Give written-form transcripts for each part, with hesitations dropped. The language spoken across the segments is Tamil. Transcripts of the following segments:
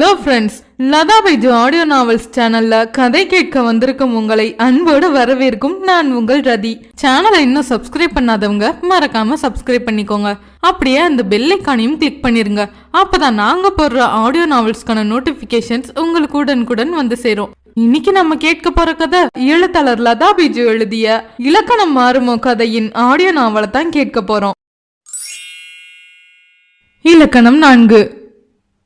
Hello friends, Latha Baiju audio novels சேனல்ல கதை கேட்க வந்திருக்கும் உங்களை அன்போடு வரவேற்கும் நான் உங்கள் ரதி. சேனலை இன்னும் சப்ஸ்கிரைப் பண்ணாதவங்க மறக்காம சப்ஸ்கிரைப் பண்ணிக்கோங்க. அப்படியே அந்த பெல் ஐகானையும் கிளிக் பண்ணிருங்க. அப்பதான் நாங்க போடுற ஆடியோ நாவல்ஸ்க்கான நோட்டிபிகேஷன்ஸ் உங்களுக்கு உடனுக்குடன் வந்து சேரும். இன்னைக்கு நம்ம கேட்க போற கதை எழுத்தாளர் லதா பைஜு எழுதிய இலக்கணம் மாறுமோ கதையின் ஆடியோ நாவலை தான் கேட்க போறோம். இலக்கணம் 4.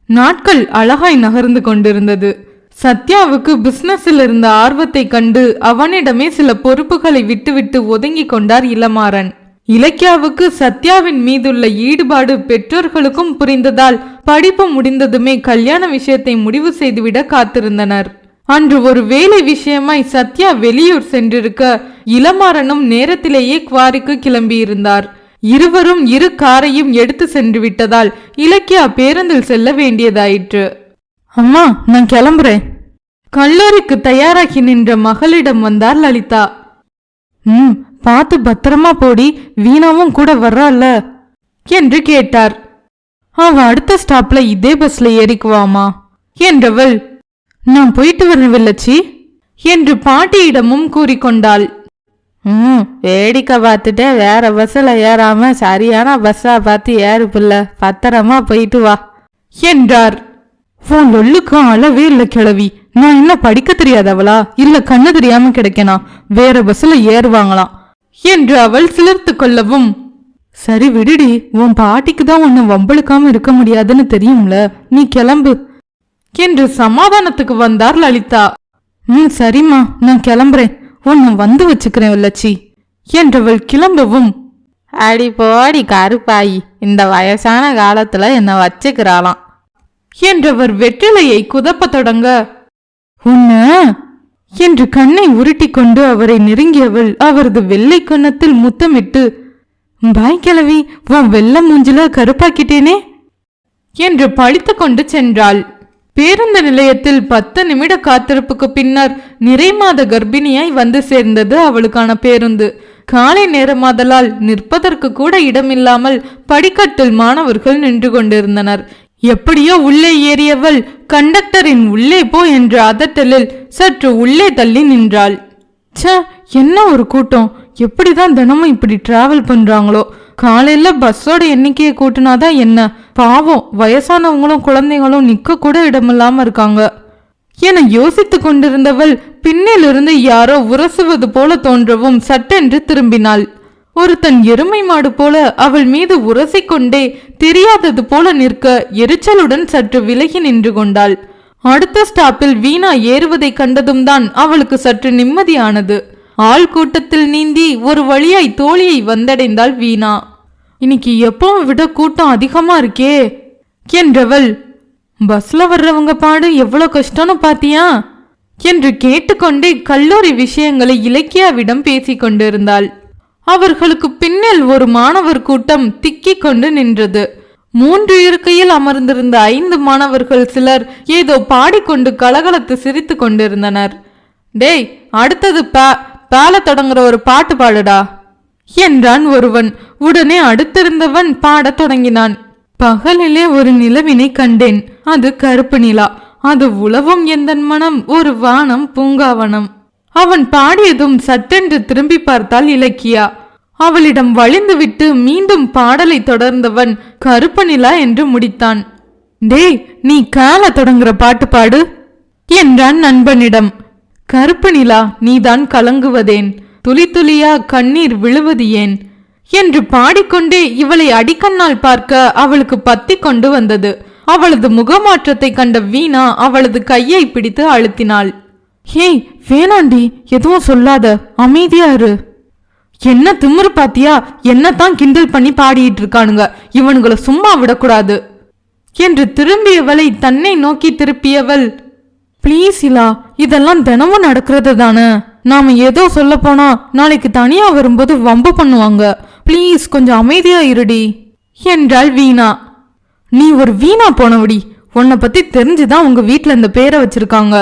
நாட்கள் அழகாய் நகர்ந்து கொண்டிருந்தது. சத்யாவுக்கு பிசினஸில் இருந்த ஆர்வத்தை கண்டு அவனிடமே சில பொறுப்புகளை விட்டுவிட்டு ஒதுங்கி கொண்டார் இளமாறன். இலக்கியாவுக்கு சத்யாவின் மீதுள்ள ஈடுபாடு பெற்றோர்களுக்கும் புரிந்ததால் படிப்பு முடிந்ததுமே கல்யாண விஷயத்தை முடிவு செய்துவிட காத்திருந்தனர். அன்று ஒரு வேலை விஷயமாய் சத்யா வெளியூர் சென்றிருக்க இளமாறனும் நேரத்திலேயே குவாரிக்கு கிளம்பியிருந்தார். இருவரும் இரு காரையும் எடுத்து சென்று விட்டதால் இலக்கியா பேருந்தில் செல்ல வேண்டியதாயிற்று. அம்மா, நான் கிளம்புறேன். கல்லூரிக்கு தயாராகி நின்ற மகளிடம் வந்தார் லலிதா. பார்த்து பத்திரமா போடி, வீணாவும் கூட வர்றால என்று கேட்டார். அவ அடுத்த ஸ்டாப்ல இதே பஸ்ல ஏறிக்குவாமா என்றவள். நான் போயிட்டு வரவில்லச்சி என்று பாட்டியிடமும் கூறிக்கொண்டாள். வேடிக்கை பார்த்துட்டே வேற பஸ்ஸில் ஏறாம சரியான பஸ்ஸா பார்த்து ஏறு பிள்ள, பத்திரமா போயிட்டு வா என்றார். உன் லொல்லுக்கு அளவே இல்லை கிழவி. நான் என்ன படிக்க தெரியாதவளா, இல்ல கண்ணு தெரியாம கிடைக்கனா? வேற பஸ்ல ஏறுவாங்களாம் என்று அவள் சிலிர்த்து கொள்ளவும், சரி விடுடி, உன் பாட்டிக்கு தான் உன்னை வம்பளுக்காம இருக்க முடியாதுன்னு தெரியும்ல, நீ கிளம்பு என்று சமாதானத்துக்கு வந்தார் லலிதா. சரிம்மா, நான் கிளம்புறேன், உன்னை வந்து வச்சுக்கிறேன் லட்சி என்றவள் கிளம்பவும், அடி போடி கருப்பாயி, இந்த வயசான காலத்துல என்ன வச்சுக்கிறாளாம் என்றவர் வெற்றிலையை குதப்ப தொடங்க, உன்ன என்று கண்ணை உருட்டி கொண்டு அவரை நெருங்கியவள் அவரது வெள்ளை கன்னத்தில் முத்தமிட்டு, பாய் கிழவி, உன் வெள்ள மூஞ்சில கருப்பாக்கிட்டேனே என்று பழித்து கொண்டு சென்றாள். பேருந்து நிலையத்தில் 10 நிமிட காத்திருப்புக்கு பின்னர் நிறைமாத கர்ப்பிணியாய் வந்து சேர்ந்தது அவளுக்கான பேருந்து. காலை நேரமாதலால் நிற்பதற்கு கூட இடமில்லாமல் படிக்கட்டில் மாணவர்கள் நின்று கொண்டிருந்தனர். எப்படியோ உள்ளே ஏறியவள் கண்டக்டரின் உள்ளே போ என்ற அதட்டலில் சற்று உள்ளே தள்ளி நின்றாள். என்ன ஒரு கூட்டம்! எப்படிதான் தினமும் இப்படி டிராவல் பண்றாங்களோ? காலையில பஸ்ஸோட எண்ணிக்கையை கூட்டினாதான் என்ன? பாவம், வயசானவங்களும் குழந்தைகளும் நிக்க கூட இடமில்லாம இருக்காங்க என யோசித்து கொண்டிருந்தவள் பின்னிலிருந்து யாரோ உரசுவது போல தோன்றவும் சட்டென்று திரும்பினாள். ஒருத்தன் எருமை மாடு போல அவள் மீது உரசிக்கொண்டே தெரியாதது போல நிற்க எரிச்சலுடன் சற்று விலகி நின்று கொண்டாள். அடுத்த ஸ்டாப்பில் வீணா ஏறுவதை கண்டதும் தான் அவளுக்கு சற்று நிம்மதியானது. ஆள் கூட்டத்தில் நீந்தி ஒரு வழியாய் தோழியை வந்தடைந்தாள் வீணா. இன்னைக்கு எப்பவும் விட கூட்டம் அதிகமா இருக்கே என்றவள், பஸ்ல வர்றவங்க பாடு எவ்வளவு கஷ்டம்னு பாத்தியா என்று கேட்டுக்கொண்டே கல்லூரி விஷயங்களை இலக்கியாவிடம் பேசிக் கொண்டிருந்தாள். அவர்களுக்கு பின்னில் ஒரு மாணவர் கூட்டம் திக்கிக் கொண்டு நின்றது. 3 இருக்கையில் அமர்ந்திருந்த 5 மாணவர்கள் சிலர் ஏதோ பாடிக்கொண்டு கலகலத்து சிரித்து கொண்டிருந்தனர். டேய், அடுத்தது பேல தொடங்குற ஒரு பாட்டு பாடுடா என்றான் ஒருவன். உடனே அடுத்திருந்தவன் பாடத் தொடங்கினான். பகலிலே ஒரு நிலவினை கண்டேன், அது கருப்பு நிலா, அது உலவும் எந்தன் மனம் ஒரு வானம் பூங்காவனம். அவன் பாடியதும் சட்டென்று திரும்பி பார்த்தாள் இலக்கியா. அவளிடம் வழிந்துவிட்டு மீண்டும் பாடலை தொடர்ந்தவன் கருப்பு நிலா என்று முடித்தான். டேய், நீ கால தொடங்குற பாட்டு பாடு என்றான் நண்பனிடம். கருப்பு நிலா, நீதான் கலங்குவதேன், துளி துளியா கண்ணீர் விழுவது ஏன் என்று பாடிக்கொண்டே இவளை அடிக்கண்ணால் பார்க்க அவளுக்கு பத்தி கொண்டு வந்தது. அவளது முகமாற்றத்தை கண்ட வீணா அவளது கையை பிடித்து அழுத்தினாள். ஹேய் வேணாண்டி, எதுவும் சொல்லாத, அமைதியா இரு. என்ன திமிரு பாத்தியா? என்னத்தான் கிண்டல் பண்ணி பாடிட்டு இருக்கானுங்க, இவனுங்களை சும்மா விடக்கூடாது என்று திரும்பியவளை தன்னை நோக்கி திருப்பியவள், பிளீஸ் இலா, இதெல்லாம் தினமும் நடக்கிறது தானே, நாம ஏதோ சொல்ல போனா நாளைக்கு தனியா வரும்போது வம்பு பண்ணுவாங்க, பிளீஸ் கொஞ்சம் அமைதியா இருடி என்றாள் வீணா. நீ ஒரு வீணா போனவடி, உன்னை பத்தி தெரிஞ்சுதான் உங்க வீட்டுல இந்த பேரை வச்சிருக்காங்க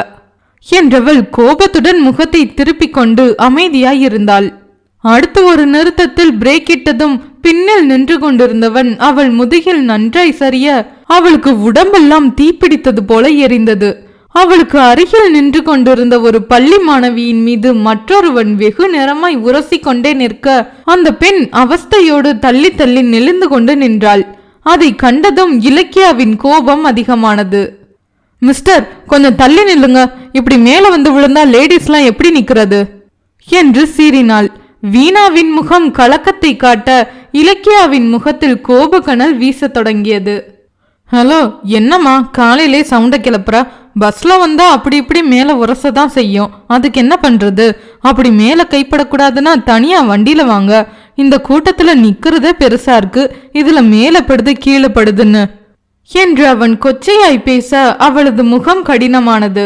என்றவள் கோபத்துடன் முகத்தை திருப்பிக் கொண்டு அமைதியாய் இருந்தாள். அடுத்து ஒரு நிறுத்தத்தில் பிரேக் இட்டதும் பின்னில் நின்று கொண்டிருந்தவன் அவள் முதுகில் நன்றாய் சரிய அவளுக்கு உடம்பெல்லாம் தீப்பிடித்தது போல எரிந்தது. அவளுக்கு அருகில் நின்று கொண்டிருந்த ஒரு பள்ளி மாணவியின் மீது மற்றொருவன் வெகு நேரமாய் உரசி கொண்டே நிற்க அந்த பெண் அவஸ்தையோடு தள்ளி தள்ளி நெளிந்து கொண்டு நின்றாள். அதை கண்டதும் இலக்கியாவின் கோபம் அதிகமானது. மிஸ்டர், கொஞ்சம் தள்ளி நில்லுங்க, இப்படி மேல வந்து விழுந்தா லேடிஸ்லாம் எப்படி நிக்கிறது என்று சீறினாள். வீணாவின் முகம் கலக்கத்தை காட்ட இலக்கியாவின் முகத்தில் கோபக்கனல் வீச தொடங்கியது. ஹலோ, என்னம்மா காலையிலே சவுண்ட கிளப்புற? பஸ்ல வந்தா அப்படி இப்படி மேல உரசதான் செய்யும், அதுக்கு என்ன பண்றது? அப்படி மேல கைப்படக்கூடாதுன்னா தனியா வண்டியில வாங்க. இந்த கூட்டத்துல நிக்கிறதே பெருசா இருக்கு, இதுல மேல படுது கீழே படுதுன்னு என்று அவன் கொச்சையாய் பேச அவளது முகம் கடினமானது.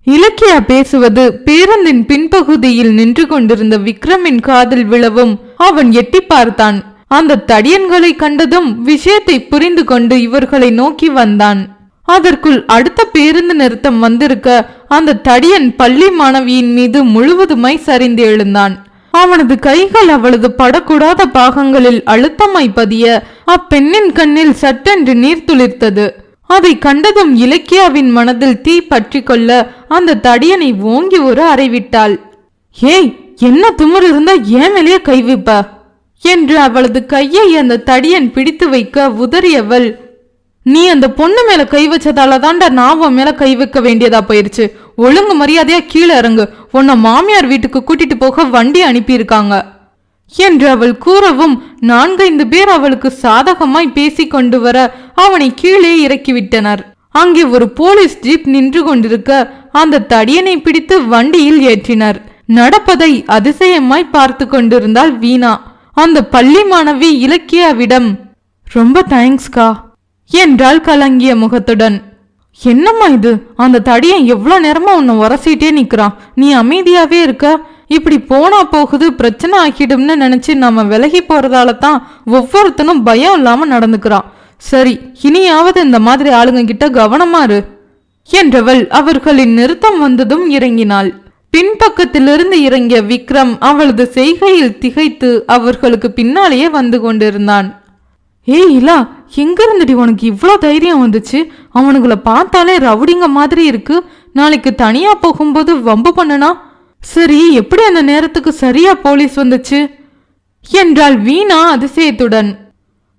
இலக்கியா பேசுவது பேருந்தின் பின்பகுதியில் நின்று கொண்டிருந்த விக்ரமின் காதில் விழவும் அவன் எட்டி பார்த்தான். அந்த தடியன்களை கண்டதும் விஷயத்தை புரிந்து கொண்டு இவர்களை நோக்கி வந்தான். அதற்குள் அடுத்த பேருந்து நிறுத்தம் வந்திருக்க அந்த தடியன் பள்ளி மாணவியின் மீது முழுவதுமாய் சரிந்து எழுந்தான். அவனது கைகள் அவளது படக்கூடாத பாகங்களில் அழுத்தமாய் பதிய அப்பெண்ணின் கண்ணில் சட்டென்று நீர் துளிர்த்தது. அதை கண்டதும் இலக்கியாவின் மனதில் தீ பற்றி கொள்ள அந்த தடியனை ஓங்கி ஒரு அறைவிட்டாள். ஏய், என்ன துமுறு இருந்தா ஏன் மேலேயே கை வைப்ப என்று அவளது கையை அந்த தடியன் பிடித்து வைக்க உதறியவள், நீ அந்த பொண்ணு மேல கை வச்சதால தாண்டா நான் உன் மேல கை வைக்க வேண்டியதா போயிருச்சு. ஒழுங்கு மரியாதையா கீழே இறங்கு, உன்னை மாமியார் வீட்டுக்கு கூட்டிட்டு போக வண்டி அனுப்பியிருக்காங்க என்று அவள் கூறவும் 4-5 பேர் அவளுக்கு சாதகமாய் பேசி கொண்டு வர அவனை கீழே இறக்கிவிட்டனர். அங்கே ஒரு போலீஸ் ஜீப் நின்று கொண்டிருக்க அந்த தடியனை பிடித்து வண்டியில் ஏற்றினர். நடப்பதை அதிசயமாய் பார்த்து கொண்டிருந்தாள் வீணா. அந்த பள்ளி மாணவி இலக்கியாவிடம், ரொம்ப தேங்க்ஸ்கா என்றாள் கலங்கிய முகத்துடன். என்னம்மா இது, அந்த தடியன் எவ்வளவு நேரமா உன்னை உரசிட்டே நிக்கிறான், நீ அமைதியாவே இருக்க. இப்படி போனா போகுது பிரச்சனை ஆக்கிடும்னு நினைச்சு நாம விலகி போறதால தான் ஒவ்வொருத்தனும் பயம் இல்லாம நடந்துக்கிறான். சரி, இனியாவது இந்த மாதிரி ஆளுங்க கிட்ட கவனமா இரு என்றவள் அவர்களின் நிறுத்தம் வந்ததும் இறங்கினாள். பின்பக்கத்திலிருந்து இறங்கிய விக்ரம் அவளது செய்கையில் திகைத்து அவர்களுக்கு பின்னாலேயே வந்து கொண்டிருந்தான். ஏய் இலா, எங்க இருந்துடி உனக்கு இவ்வளோ தைரியம் வந்துச்சு? அவனுங்களை பார்த்தாலே ரவுடிங்க மாதிரி இருக்கு. நாளைக்கு தனியா போகும்போது வம்பு பண்ணனா? சரி, எப்படி அந்த நேரத்துக்கு சரியா போலீஸ் வந்துச்சு என்றாள் வீணா அதிசயத்துடன்.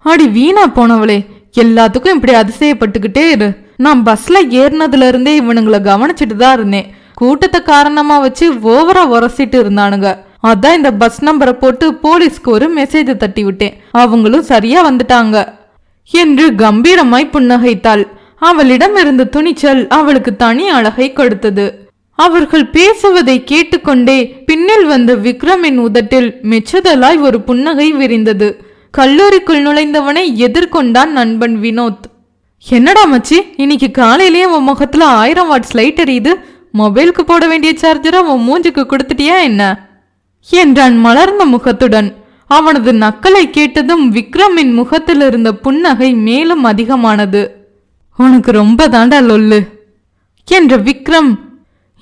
அடி வீணா போனவளே, எல்லாத்துக்கும் இப்படி அதிசயப்பட்டுக்கிட்டே இரு. நான் பஸ்ல ஏறினதுல இருந்தே இவனுங்களை கவனிச்சுட்டு தான் இருந்தேன். கூட்டத்தை காரணமா வச்சு ஓவரா உரசிட்டு இருந்தானுங்க. அதான் இந்த பஸ் நம்பரை போட்டு போலீஸ்க்கு ஒரு மெசேஜ் தட்டி விட்டேன், அவங்களும் சரியா வந்துட்டாங்க என்று கம்பீரமாய் புன்னகைத்தாள். அவளிடம் இருந்த துணிச்சல் அவளுக்கு தனி அழகை கொடுத்தது. அவர்கள் பேசுவதை கேட்டுக்கொண்டே பின்னில் வந்த விக்ரமின் உதட்டில் மெச்சுதலாய் ஒரு புன்னகை விரிந்தது. கல்லூரிக்குள் நுழைந்தவனை எதிர்கொண்டான் நண்பன் வினோத். என்னடா மச்சி, இன்னைக்கு காலையிலேயே உன் முகத்துல 1000 வாட்ஸ் லைட் எரியுது. மொபைலுக்கு போட வேண்டிய சார்ஜரை உன் மூஞ்சுக்கு கொடுத்துட்டியா என்ன என்றான் மலர்ந்த முகத்துடன். அவனது நக்கலை கேட்டதும் விக்ரமின் முகத்தில் இருந்த புன்னகை மேலும் அதிகமானது. உனக்கு ரொம்ப தாண்டா லொல்லு என்ற விக்ரம்,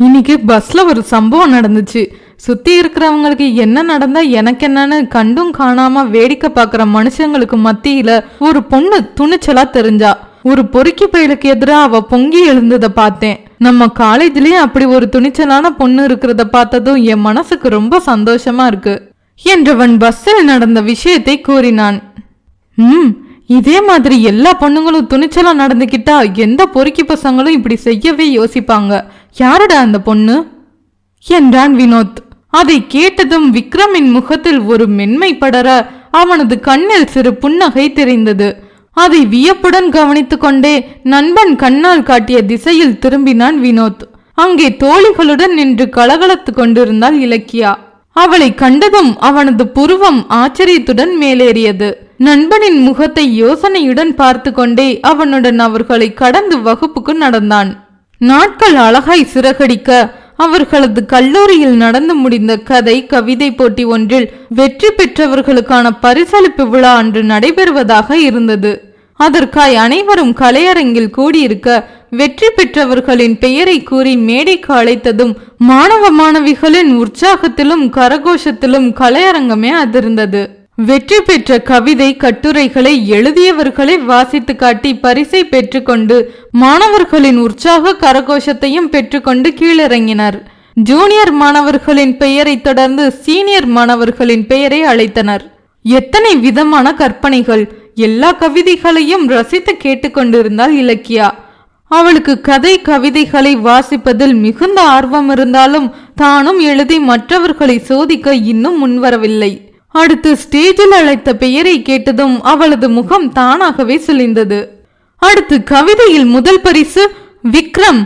இன்னைக்கு பஸ்ல ஒரு சம்பவம் நடந்துச்சு. சுத்தி இருக்கிறவங்களுக்கு என்ன நடந்தா எனக்கு என்னன்னு கண்டும் காணாம வேடிக்கை பார்க்குற மனுஷங்களுக்கு மத்தியில ஒரு பொண்ணு துணிச்சலா தெரிஞ்சா. ஒரு பொறுக்கி பயலுக்கு எதிராக அவ பொங்கி எழுந்ததை பார்த்தேன். நம்ம காலேஜ்லயே அப்படி ஒரு துணிச்சலான பொண்ணு இருக்கிறத பார்த்ததும் என் மனசுக்கு ரொம்ப சந்தோஷமா இருக்கு என்றவன் பஸ்ஸில் நடந்த விஷயத்தை கூறினான். இதே மாதிரி எல்லா பொண்ணுங்களும் துணிச்சலா நடந்துக்கிட்டா எந்த பொறுக்கி பசங்களும் இப்படி செய்யவே யோசிப்பாங்க. யாருடா அந்த பொண்ணு என்றான் வினோத். அதை கேட்டதும் விக்ரமின் முகத்தில் ஒரு மென்மை படர அவனது கண்ணில் சிறு புன்னகை தெரிந்தது. அதை வியப்புடன் கவனித்து கொண்டே நண்பன் கண்ணால் காட்டிய திசையில் திரும்பினான் வினோத். அங்கே தோழிகளுடன் நின்று கலகலத்து கொண்டிருந்தாள் இலக்கியா. அவளை கண்டதும் அவனது புருவம் ஆச்சரியத்துடன் மேலேறியது. நண்பனின் முகத்தை யோசனையுடன் பார்த்து கொண்டே அவனுடன் அவர்களை கடந்து வகுப்புக்கு நடந்தான். நாட்கள் அழகாய் சிறகடிக்க அவர்களது கல்லூரியில் நடந்து முடிந்த கதை கவிதை போட்டி ஒன்றில் வெற்றி பெற்றவர்களுக்கான பரிசளிப்பு விழா அன்று நடைபெறுவதாக இருந்தது. அதற்காய் அனைவரும் கலையரங்கில் கூடியிருக்க வெற்றி பெற்றவர்களின் பெயரை கூறி மேடைக்கு அழைத்ததும் மாணவ மாணவிகளின் உற்சாகத்திலும் கரகோஷத்திலும் கலையரங்கமே அதிர்ந்தது. வெற்றி பெற்ற கவிதை கட்டுரைகளை எழுதியவர்களை வாசித்து காட்டி பரிசை பெற்றுக்கொண்டு மாணவர்களின் உற்சாக கரகோஷத்தையும் பெற்றுக்கொண்டு கீழிறங்கினர். ஜூனியர் மாணவர்களின் பெயரை தொடர்ந்து சீனியர் மாணவர்களின் பெயரை அழைத்தனர். எத்தனை விதமான கற்பனைகள்! எல்லா கவிதைகளையும் ரசித்து கேட்டுக்கொண்டிருந்தாள் இலக்கியா. அவளுக்கு கதை கவிதைகளை வாசிப்பதில் மிகுந்த ஆர்வம் இருந்தாலும் தானும் எழுதி மற்றவர்களை சோதிக்க இன்னும் முன்வரவில்லை. அடுத்து ஸ்டேஜில் அழைத்த பெயரை கேட்டதும் அவளது முகம் தானாகவே சுளிந்தது. அடுத்து கவிதையில் முதல் பரிசு விக்ரம்.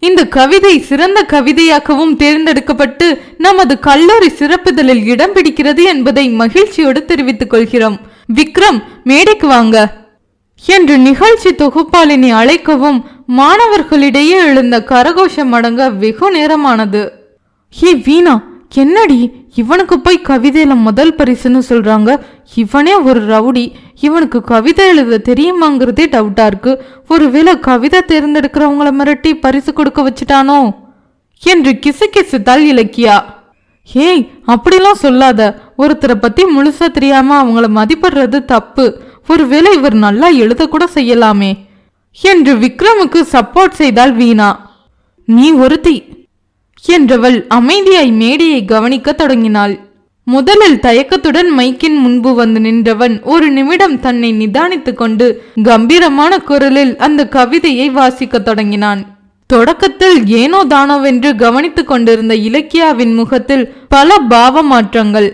இந்த கவிதை சிறந்த கவிதையாகவும் தேர்ந்தெடுக்கப்பட்டு நமது கல்லூரி சிறப்பிதழில் இடம் பிடிக்கிறது என்பதை மகிழ்ச்சியோடு தெரிவித்துக் கொள்கிறோம். விக்ரம், மேடைக்கு வாங்க என்று நிகழ்ச்சி தொகுப்பாளினை அழைக்கவும் மாணவர்களிடையே எழுந்த கரகோஷம் அடங்க வெகு நேரமானது. ஹே வீணா, என்னடி இவனுக்கு போய் கவிதையில முதல் பரிசுன்னு சொல்றாங்க? இவனே ஒரு ரவுடி, இவனுக்கு கவிதை எழுத தெரியுமாங்கிறதே டவுட்டா இருக்கு. ஒருவேளை கவிதை தேர்ந்தெடுக்கிறவங்கள மிரட்டி பரிசு கொடுக்க வச்சுட்டானோ என்று கிசுகிசுத்தாள் இலக்கியா. ஏய், அப்படிலாம் சொல்லாத. ஒருத்தரை பத்தி முழுசா தெரியாம அவங்கள மதிப்பிடுறது தப்பு. ஒருவேளை இவர் நல்லா எழுத கூட செய்யலாமே என்று விக்ரமுக்கு சப்போர்ட் செய்தாள் வீணா. நீ ஒருத்தி என்றவள் அமைதியாய் மேடையை கவனிக்க தொடங்கினாள். முதலில் தயக்கத்துடன் மைக்கின் முன்பு வந்து நின்றவன் ஒரு நிமிடம் தன்னை நிதானித்துக் கொண்டு கம்பீரமான குரலில் அந்த கவிதையை வாசிக்க தொடங்கினான். தொடக்கத்தில் ஏனோ தானோவென்று கவனித்துக் கொண்டிருந்த இலக்கியாவின் முகத்தில் பல பாவ மாற்றங்கள்.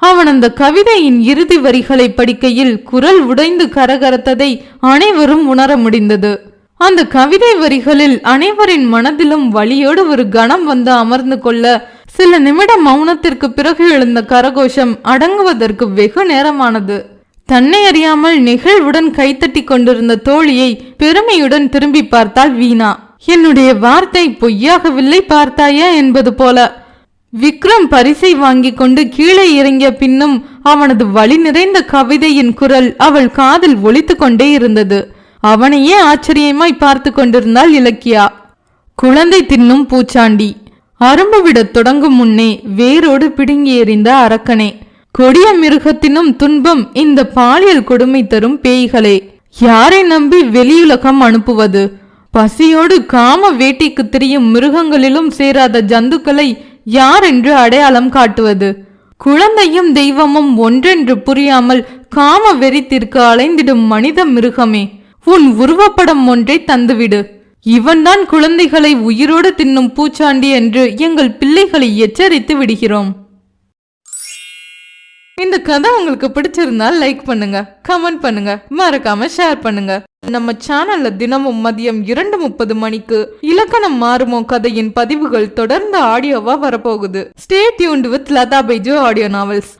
அவன் அந்த கவிதையின் இறுதி வரிகளை படிக்கையில் குரல் உடைந்து கரகரத்ததை அனைவரும் உணர முடிந்தது. அந்த கவிதை வரிகளில் அனைவரின் மனதிலும் வலியோடு ஒரு கணம் வந்து அமர்ந்து கொள்ள சில நிமிட மௌனத்திற்கு பிறகு எழுந்த கரகோஷம் அடங்குவதற்கு வெகு நேரமானது. தன்னை அறியாமல் நெகிழ்வுடன் கைத்தட்டி கொண்டிருந்த தோழியை பெருமையுடன் திரும்பி பார்த்தாள் வீணா. என்னுடைய வார்த்தை பொய்யாகவில்லை பார்த்தாயா என்பது போல. விக்ரம் பரிசை வாங்கி கொண்டு கீழே இறங்கிய பின்னும் அவனது வலி நிறைந்த கவிதையின் குரல் அவள் காதில் ஒலித்து கொண்டே இருந்தது. அவனையே ஆச்சரியமாய் பார்த்து கொண்டிருந்தாள் இலக்கியா. குழந்தை தின்னும் பூச்சாண்டி, அரும்பு விடத் தொடங்கும் முன்னே வேரோடு பிடுங்கி எறிந்த அரக்கனே, கொடிய மிருகத்தினும் துன்பம் இந்த பாலியல் கொடுமை தரும் பேய்களே, யாரை நம்பி வெளியுலகம் அனுப்புவது? பசியோடு காம வேட்டைக்கு திரியும் மிருகங்களிலும் சேராத ஜந்துக்களை யார் என்று அடையாளம் காட்டுவது? குழந்தையும் தெய்வமும் ஒன்றென்று புரியாமல் காம வெறித்திற்கு அலைந்திடும் மனித மிருகமே, உன் உருவப்படம் ஒன்றை தந்துவிடு. இவன்தான் குழந்தைகளை உயிரோடு தின்னும் பூச்சாண்டி என்று எங்கள் பிள்ளைகளை எச்சரித்து விடுகிறோம். இந்த கதை உங்களுக்கு பிடிச்சிருந்தால் லைக் பண்ணுங்க, கமெண்ட் பண்ணுங்க, மறக்காம ஷேர் பண்ணுங்க. நம்ம சேனல்ல தினமும் மதியம் 2:30 மணிக்கு இலக்கணம் மாறுமோ கதையின் பதிவுகள் தொடர்ந்து ஆடியோவா வரப்போகுது. Stay tuned with Latha Baiju audio novels.